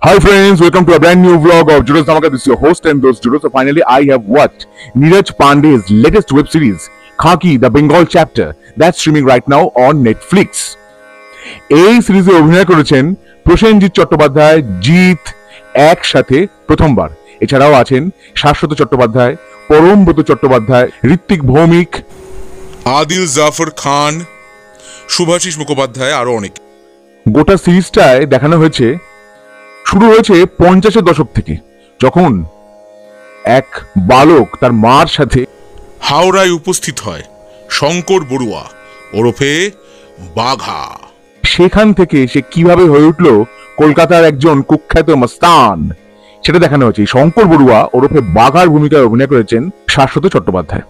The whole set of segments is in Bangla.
Hi friends, welcome to a brand new vlog of Judos Dhamaka. This is your host and those Judos. So finally, I have watched Neeraj Pandey's latest web series, Khaki, the Bengal chapter, that's streaming right now on Netflix. এই সিরিজে অভিনয় করেছেন প্রসেনজিৎ চট্টোপাধ্যায়, জিৎ একসাথে প্রথমবার। এছাড়াও আছেন শাশ্বত চট্টোপাধ্যায়, পরমব্রত চট্টোপাধ্যায়, ঋত্বিক ভৌমিক, আদিল জাফর খান, শুভাশিস মুখোপাধ্যায়, আরো অনেক। গোটা সিরিজটায় দেখানো হয়েছে শুরু হয়েছে 50-এর দশক থেকে, যখন এক বালক তার মার সাথে হাওড়ায় উপস্থিত হয় শঙ্কর বড়ুয়া ওরফে বাঘা। সেখান থেকে সে কিভাবে হয়ে উঠল কলকাতার একজন কুখ্যাত মস্তান, সেটা দেখানো হয়েছে। শঙ্কর বড়ুয়া ওরফে বাঘার ভূমিকায় অভিনয় করেছেন শাশ্বত চট্টোপাধ্যায়।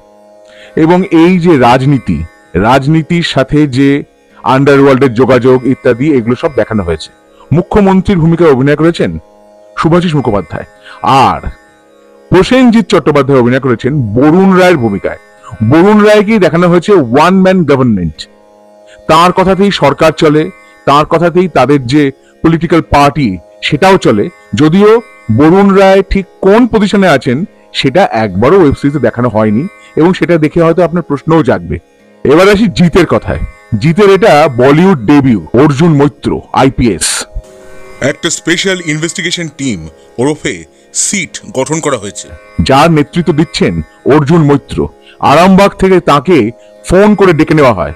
এবং এই যে রাজনীতির সাথে যে আন্ডারওয়ার্ল্ডের যোগাযোগ ইত্যাদি, এগুলো সব দেখানো হয়েছে। মুখ্যমন্ত্রীর ভূমিকায় অভিনয় করেছেন শুভাশিস মুখোপাধ্যায়, আর প্রসেনজিৎ চট্টোপাধ্যায় অভিনয় করেছেন বরুণ রায়ের ভূমিকায়। বরুণ রায়কেই দেখানো হয়েছে ওয়ান ম্যান গভর্নমেন্ট। তার কথাতেই সরকার চলে, তার কথাতেই তাদের যে পলিটিক্যাল পার্টি সেটাও চলে। যদিও বরুণ রায় ঠিক কোন পজিশনে আছেন সেটা একবারও ওয়েব সিরিজে দেখানো হয়নি, এবং সেটা দেখে হয়তো আপনার প্রশ্নও জাগবে। এবার আসি জিতের কথায়। জিতের এটা বলিউড ডেবিউ। অর্জুন মৈত্র, আইপিএস। একটা স্পেশাল ইনভেস্টিগেশন টিম ওরফে সিট গঠন করা হয়েছে, যার নেতৃত্ব দিচ্ছেন অর্জুন মৈত্র। আরামবাগ থেকে তাকে ফোন করে ডেকে নেওয়া হয়।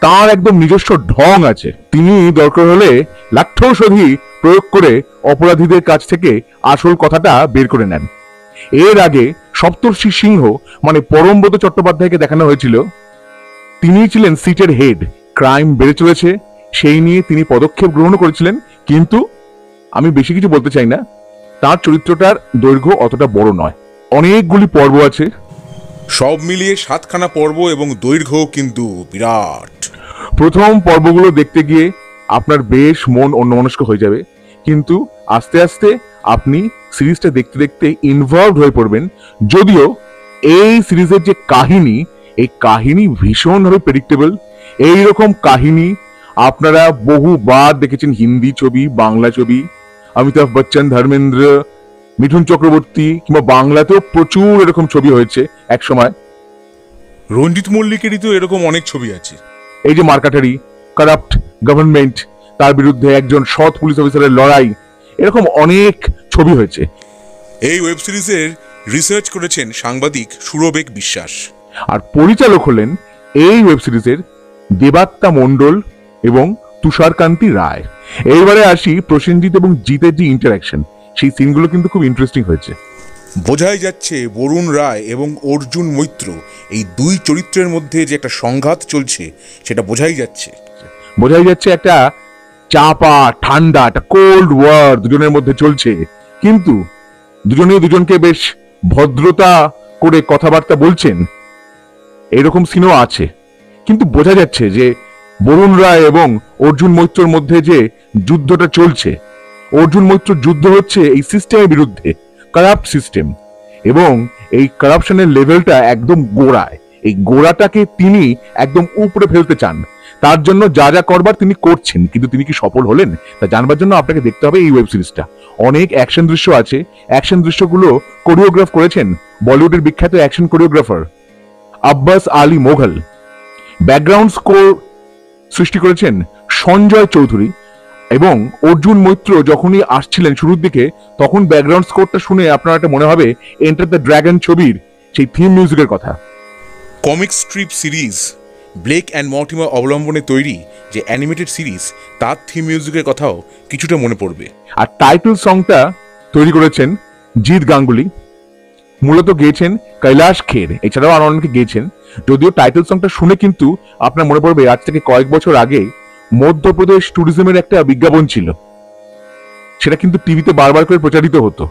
তার একদম নিজস্ব ঢং আছে। তিনি দরকার হলে লাঠৌষধি প্রয়োগ করে অপরাধীদের কাছ থেকে আসল কথাটা বের করে নেন। এর আগে সপ্তর্ষি সিংহ মানে পরমব্রত চট্টোপাধ্যায়কে দেখানো হয়েছিল। তিনি ছিলেন সিটের হেড। ক্রাইম বেড়ে চলেছে, সেই নিয়ে তিনি পদক্ষেপ গ্রহণ করেছিলেন, কিন্তু আমি বেশি কিছু বলতে চাই না। তার চরিত্রটার দৈর্ঘ্য অতটা বড় নয়, অনেকগুলি পর্ব আছে। সব মিলিয়ে 7খানা পর্ব এবং দৈর্ঘ্য কিন্তু বিরাট। প্রথম পর্বগুলো দেখতে গিয়ে আপনার বেশ মন অন্যমনস্ক হয়ে যাবে, কিন্তু আস্তে আস্তে আপনি সিরিজটা দেখতে দেখতে ইনভলভড হয়ে পড়বেন। যদিও এই সিরিজের যে কাহিনী, এই কাহিনী ভীষণভাবে প্রেডিক্টেবল। এইরকম কাহিনী আপনারা বহুবার দেখেছেন হিন্দি ছবি, বাংলা ছবি। অমিতাভ বচ্চন, ধর্মেন্দ্র, মিঠুন চক্রবর্তী, কিংবা বাংলাতেও প্রচুর এরকম ছবি হয়েছে এক সময়। রঞ্জিত মল্লিকেরই তো এরকম অনেক ছবি আছে। এই যে মার্কাটারি, কারাপ্ট গভর্নমেন্ট, তার বিরুদ্ধে একজন সৎ পুলিশ অফিসারের লড়াই, এরকম অনেক ছবি হয়েছে। এই ওয়েব সিরিজের রিসার্চ করেছেন সাংবাদিক সুরবেগ বিশ্বাস, আর পরিচালক হলেন এই ওয়েব সিরিজের দেবাত্মা মণ্ডল এবং তুষারকান্তি রায়। এইবারে আসি প্রসেনজিৎ এবং জিতের যে ইন্টারাকশন, সেই সিনগুলো কিন্তু খুব ইন্টারেস্টিং হয়েছে। বোঝাই যাচ্ছে বরুণ রায় এবং অর্জুন মৈত্র এই দুই চরিত্রের মধ্যে যে একটা সংঘাত চলছে সেটা বোঝাই যাচ্ছে একটা চাপা ঠান্ডা, একটা কোল্ড ওয়ার দুজনের মধ্যে চলছে। কিন্তু দুজনেই দুজনকে বেশ ভদ্রতা করে কথাবার্তা বলছেন, এরকম সিনও আছে। কিন্তু বোঝা যাচ্ছে যে বরুণ রায় এবং অর্জুন মৈত্রর মধ্যে যে যুদ্ধটা চলছে, অর্জুন মৈত্র যুদ্ধ হচ্ছে এই সিস্টেমের বিরুদ্ধে, কারাপ্ট সিস্টেম। এবং এই কারাপশনের লেভেলটা একদম গোড়ায়। এই গোড়াটাকে তিনি একদম উপরে ফেলতে চান। তার জন্য যা যা করবার তিনি করছেন, কিন্তু তিনি কি সফল হলেন তা জানবার জন্য আপনাকে দেখতে হবে এই ওয়েব সিরিজটা। অনেক অ্যাকশন দৃশ্য আছে। অ্যাকশন দৃশ্যগুলো কোরিওগ্রাফ করেছেন বলিউডের বিখ্যাত action choreographer Abbas Ali Mughal. Background score সৃষ্টি করেছেন সঞ্জয় চৌধুরী। এবং অর্জুন মৈত্র যখনই আসছিলেন শুরুর দিকে, তখন ব্যাকগ্রাউন্ড স্কোরটা শুনে আপনার একটা মনে হবে এন্টার দ্য ড্রাগন ছবির সেই থিম মিউজিকের কথা। Comic strip series Blake and Mortimer অবলম্বনে তৈরি যে অ্যানিমেটেড সিরিজ, তার থিম মিউজিকের কথাও কিছুটা মনে পড়বে। আর টাইটেল সংটা তৈরি করেছেন জিৎ গাঙ্গুলি, মূলত গেয়েছেন কৈলাশ খের। এছাড়াও আরো অনেকে গেয়েছেন। যদিও টাইটেল সংটা শুনে কিন্তু আপনার মনে পড়বে আজ থেকে কয়েক বছর আগে মধ্যপ্রদেশ ট্যুরিজমের একটা বিজ্ঞাপন ছিল, সেটা কিন্তু টিভিতে বারবার করে প্রচারিত হতো।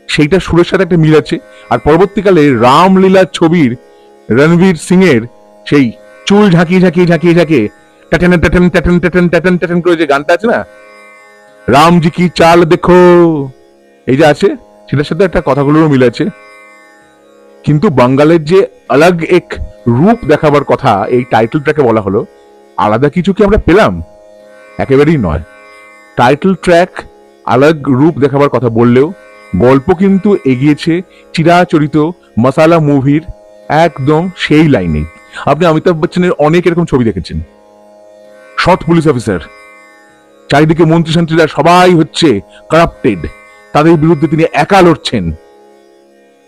সেইটা সুরের সাথে একটা মিল আছে। আর পরবর্তীকালে রামলীলা ছবির রণবীর সিং এর সেই চুল ঝাঁকিয়ে ঝাঁকিয়ে ঝাঁকিয়ে ঝাঁকিয়ে টাটেন টাটেন টাটেন টাটেন টাটেন টাটেন করে যে গানটা আছে না, রামজি কি চাল দেখো, এই যে আছে, সেটার সাথে একটা কথাগুলোরও মিল আছে। কিন্তু বাঙ্গালের যে আলাগ এক রূপ দেখাবার কথা এই টাইটেলটাকে বলা হলো, আলাদা কিছু কি আমরা পেলাম? একেবারেই নয়। টাইটেল ট্র্যাক আলাগ রূপ দেখাবার কথা বললেও গল্প কিন্তু এগিয়েছে চিরাচরিত মশালা মুভির একদম সেই লাইনে। আপনি অমিতাভ বচ্চনের অনেক এরকম ছবি দেখেছেন, সৎ পুলিশ অফিসার, চারিদিকে মন্ত্রী শান্ত্রীরা সবাই হচ্ছে কারাপ্টেড, তাদের বিরুদ্ধে তিনি একা লড়ছেন।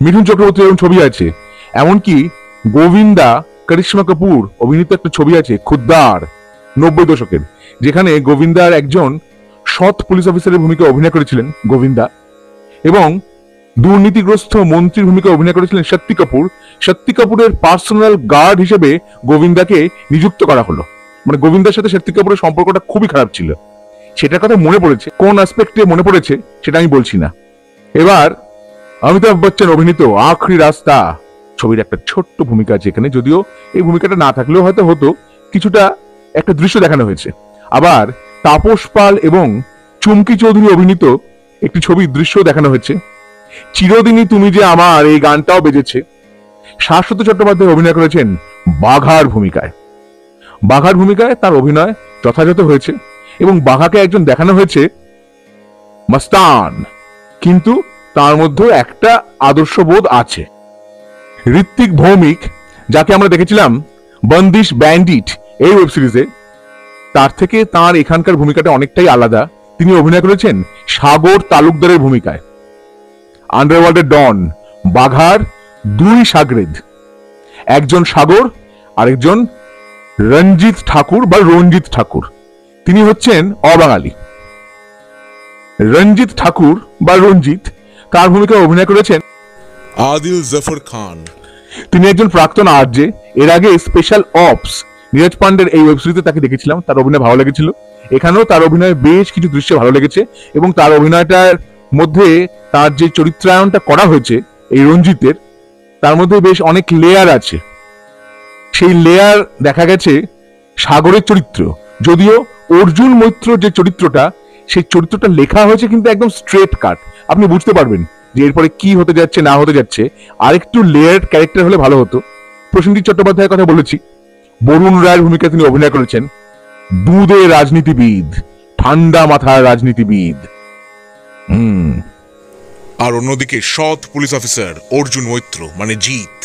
মিঠুন চক্রবর্তীর এরকম ছবি আছে, এমনকি গোবিন্দা করিশ্মা কাপুর অভিনীত একটা ছবি আছে খুদ্দার 90 দশকের, যেখানে গোবিন্দার একজন সৎ পুলিশ অফিসারের ভূমিকা অভিনয় করেছিলেন গোবিন্দা, এবং দুর্নীতিগ্রস্ত মন্ত্রীর ভূমিকা অভিনয় করেছিলেন শক্তি কাপুর। শক্তি কাপুরের পার্সোনাল গার্ড হিসেবে গোবিন্দাকে নিযুক্ত করা হলো। মানে গোবিন্দার সাথে শক্তি কাপুরের সম্পর্কটা খুবই খারাপ ছিল। সেটার কথা মনে পড়েছে, কোন অ্যাসপেক্টে মনে পড়েছে সেটা আমি বলছি না। এবার অমিতাভ বচ্চন অভিনীত আখরি রাস্তা ছবির একটা ছোট্ট ভূমিকা আছে এখানে, যদিও এই ভূমিকাটা না থাকলেও হয়তো হতো, কিছুটা একটা দৃশ্য দেখানো হয়েছে। আবার তাপস পাল এবং চুমকি চৌধুরী অভিনীত একটি ছবির দৃশ্য দেখানো হয়েছে। চিরদিনই তুমি যে আমার, এই গানটাও বেজেছে। শাশ্বত চট্টোপাধ্যায় অভিনয় করেছেন বাঘার ভূমিকায়। বাঘার ভূমিকায় তার অভিনয় যথাযথ হয়েছে এবং বাঘাকে একজন দেখানো হয়েছে মস্তান, কিন্তু তার মধ্যে একটা আদর্শবোধ আছে। ঋত্বিক ভৌমিক, যাকে আমরা দেখেছিলাম বন্দিশ ব্যান্ডিট এই ওয়েব সিরিজে, তার থেকে তার এখানকার ভূমিকাটা অনেকটাই আলাদা। তিনি অভিনয় করেছেন সাগর তালুকদারের ভূমিকায়। আন্ডারওয়ার্ল্ডের ডন বাঘার দুই সাগরেদ, একজন সাগর আরেকজন রঞ্জিত ঠাকুর বা রঞ্জিত ঠাকুর। তিনি হচ্ছেন অবাঙালি। রঞ্জিত ঠাকুর বা রঞ্জিত, তার ভূমিকায় অভিনয় করেছেন আদিল জাফর খান। তিনি একজন প্রাক্তন আরজে। এর আগে স্পেশাল অপস নীরজ পান্ডের এই ওয়েব সিরিজে তাকে দেখেছিলাম, তার অভিনয় ভালো লেগেছিল। এখানেও তার অভিনয় বেশ কিছু দৃশ্য ভালো লেগেছে, এবং তার অভিনয়টার মধ্যে তার যে চরিত্রায়নটা করা হয়েছে এই রঞ্জিতের, তার মধ্যে বেশ অনেক লেয়ার আছে। সেই লেয়ার দেখা গেছে সাগরের চরিত্র, যদিও অর্জুন মৈত্র যে চরিত্রটা, সেই চরিত্রটা লেখা হয়েছে কিন্তু একদম স্ট্রেট কাট। আপনি বুঝতে পারবেন যে এরপরে কি হতে যাচ্ছে না হতে যাচ্ছে। আরেকটু লেয়ার ক্যারেক্টার হলে ভালো হতো। প্রসেনজিৎ চট্টোপাধ্যায়ের কথা বলেছি, বরুণ রায়ের ভূমিকা তিনি অভিনয় করেছেন দুধে রাজনীতিবিদ, ঠান্ডা মাথার রাজনীতিবিদ। আর অন্যদিকে সৎ পুলিশ অফিসার অর্জুন মৈত্র মানে জিৎ।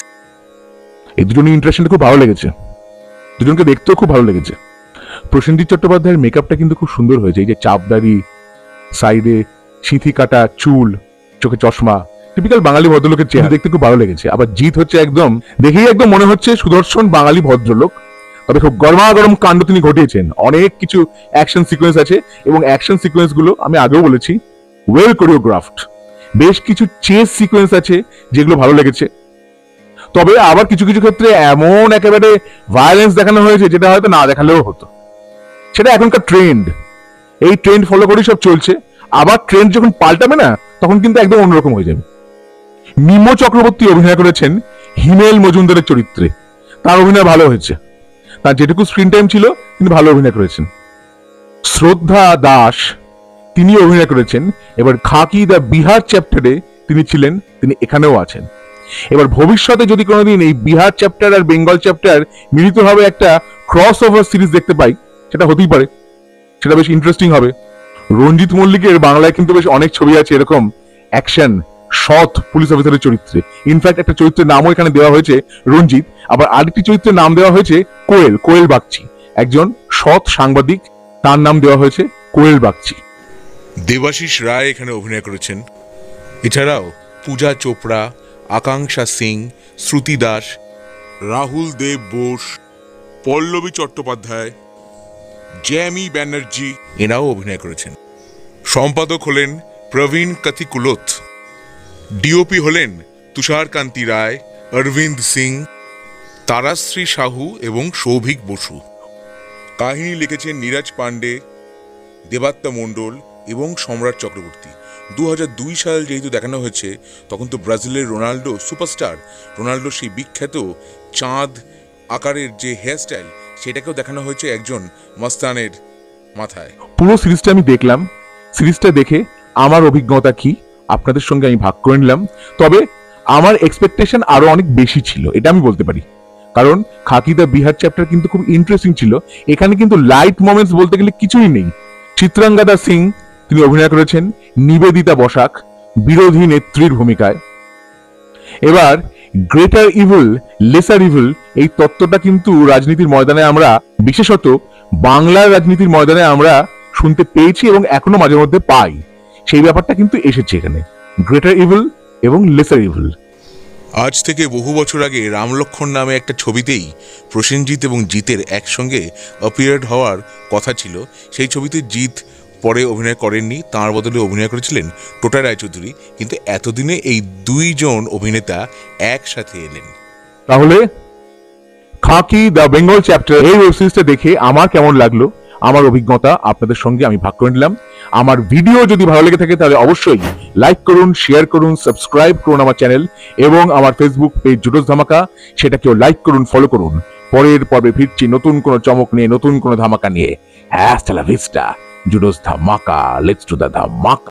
এই দুজনের ইন্টারেকশনটা খুব ভালো লেগেছে, দুজনকে দেখতেও খুব ভালো লেগেছে। প্রসেনজিৎ চট্টোপাধ্যায়ের মেকআপটা কিন্তু খুব সুন্দর হয়েছে। এই যে চাপদাড়ি, সাইডে সিঁথি কাটা চুল, চোখে চশমা, টিপিক্যাল বাঙালি ভদ্রলোকের চেহারা, দেখতে খুব ভালো লেগেছে। আবার জিৎ হচ্ছে একদম, দেখেই একদম মনে হচ্ছে সুদর্শন বাঙালি ভদ্রলোক। তবে খুব গরমাগরম কাণ্ড তিনি ঘটিয়েছেন। অনেক কিছু অ্যাকশন সিকোয়েন্স আছে, এবং অ্যাকশন সিকোয়েন্স গুলো আমি আগেও বলেছি ওয়েল কোরিওগ্রাফড। বেশ কিছু চেস সিকোয়েন্স আছে যেগুলো ভালো লেগেছে। তবে আবার কিছু কিছু ক্ষেত্রে এমন একেবারে ভায়োলেন্স দেখানো হয়েছে যেটা হয়তো না দেখালেও হতো। সেটা এখনকার ট্রেন্ড, এই ট্রেন্ড ফলো করেই সব চলছে। আবার ট্রেন্ড যখন পাল্টাবে না, তখন কিন্তু একদম অন্যরকম হয়ে যাবে। মিমো চক্রবর্তী অভিনয় করেছেন হিমেল মজুমদারের চরিত্রে। তার অভিনয় ভালো হয়েছে, তার যেটুকু স্ক্রিন টাইম ছিল তিনি ভালো অভিনয় করেছেন। শ্রদ্ধা দাস তিনি অভিনয় করেছেন এবার খাকি দ্য বিহার চ্যাপ্টারে তিনি ছিলেন, তিনি এখানেও আছেন। এবার ভবিষ্যতে যদি কোনোদিন এই বিহার চ্যাপ্টার আর বেঙ্গল চ্যাপ্টার মিলিতভাবে একটা ক্রস ওভার সিরিজ দেখতে পাই, সেটা হতেই পারে, সেটা বেশ ইন্টারেস্টিং হবে। রঞ্জিত মল্লিকের বাংলায় কিন্তু বেশ অনেক ছবি আছে এরকম অ্যাকশন সৎ পুলিশ অফিসারের চরিত্রে। ইনফ্যাক্ট একটা চরিত্রের নামও এখানে দেওয়া হয়েছে রঞ্জিত। আবার আরেকটি চরিত্রের নাম দেওয়া হয়েছে কোয়েল, কোয়েল বাগচি, একজন সৎ সাংবাদিক, তার নাম দেওয়া হয়েছে কোয়েল বাগচি। দেবাশিস রায় এখানে অভিনয় করেছেন। এছাড়াও পূজা চোপড়া, আকাঙ্ক্ষা সিং, শ্রুতি দাস, রাহুল দেব বোস, পল্লবী চট্টোপাধ্যায়, জ্যামি ব্যানার্জি এনাও অভিনয় করেছেন। সম্পাদক হলেন প্রবীণ কাতিকুলোথ। ডিওপি হলেন তুষারকান্তি রায়, অরবিন্দ সিং, তারাশ্রী সাহু এবং সৌভিক বসু। কাহিনী লিখেছেন নীরজ পান্ডে, দেবাত্মা মণ্ডল এবং সম্রাট চক্রবর্তী। 2002 সাল যেহেতু দেখানো হয়েছে, তখন তো ব্রাজিলের রোনাল্ডো সুপারস্টার, রোনাল্ডোর সেই বিখ্যাত চাঁদ আকারের যে হেয়ারস্টাইল, সেটাকেও দেখানো হয়েছে একজন মস্তানের মাথায়। পুরো সিরিজটা আমি দেখলাম। সিরিজটা দেখে আমার অভিজ্ঞতা কি আপনাদের সঙ্গে আমি ভাগ করে নিলাম। তবে আমার এক্সপেকটেশন আরো অনেক বেশি ছিল, এটা আমি বলতে পারি। কারণ খাকি দ্য বিহার চ্যাপ্টার কিন্তু খুব ইন্টারেস্টিং ছিল। এখানে কিন্তু লাইট মোমেন্টস বলতে গেলে কিছুই নেই। চিত্রাঙ্গদা সিং তিনি অভিনয় করেছেন নিবেদিতা বসাক বিরোধী নেত্রীর ভূমিকায়। এবার গ্রেটার ইভিল লেসার ইভিল এই তত্ত্বটা কিন্তু রাজনীতির ময়দানে আমরা, বিশেষত বাংলার রাজনীতির ময়দানে আমরা শুনতে পেয়েছি এবং এখনো মাঝে মধ্যে পাই। সেই ব্যাপারটা কিন্তু এসেছে এখানে, গ্রেটার ইভিল এবং লেসার ইভিল। আজ থেকে বহু বছর আগে রামলক্ষণ নামে একটা ছবিতেই প্রসেনজিৎ এবং জিতের একসঙ্গে অপিয়ার্ড হওয়ার কথা ছিল। সেই ছবিতে জিৎ পরে অভিনয় করেননি, তাঁর বদলে অভিনয় করেছিলেন টোটা রায়চৌধুরী। কিন্তু এতদিনে এই দুইজন অভিনেতা একসাথে এলেন। তাহলে খাকি দ্য বেঙ্গল চ্যাপ্টার এই ওয়েব সিরিজটা দেখে আমার কেমন লাগলো, আমার অভিজ্ঞতা আপনাদের সঙ্গে আমি ভাগ করে নিলাম। আমার ভিডিও যদি ভালো লেগে থাকে তাহলে অবশ্যই লাইক করুন, শেয়ার করুন, সাবস্ক্রাইব করুন আমার চ্যানেল এবং আমার ফেসবুক পেজ জুডোস ধামাকা, সেটাকেও লাইক করুন, ফলো করুন। পরের পর্বে ফিরছি নতুন কোনো চমক নিয়ে, নতুন কোনো ধামাকা নিয়ে। হ্যাঁ, জুডোস ধামাকা, লেটস ডু দ্য ধামাকা।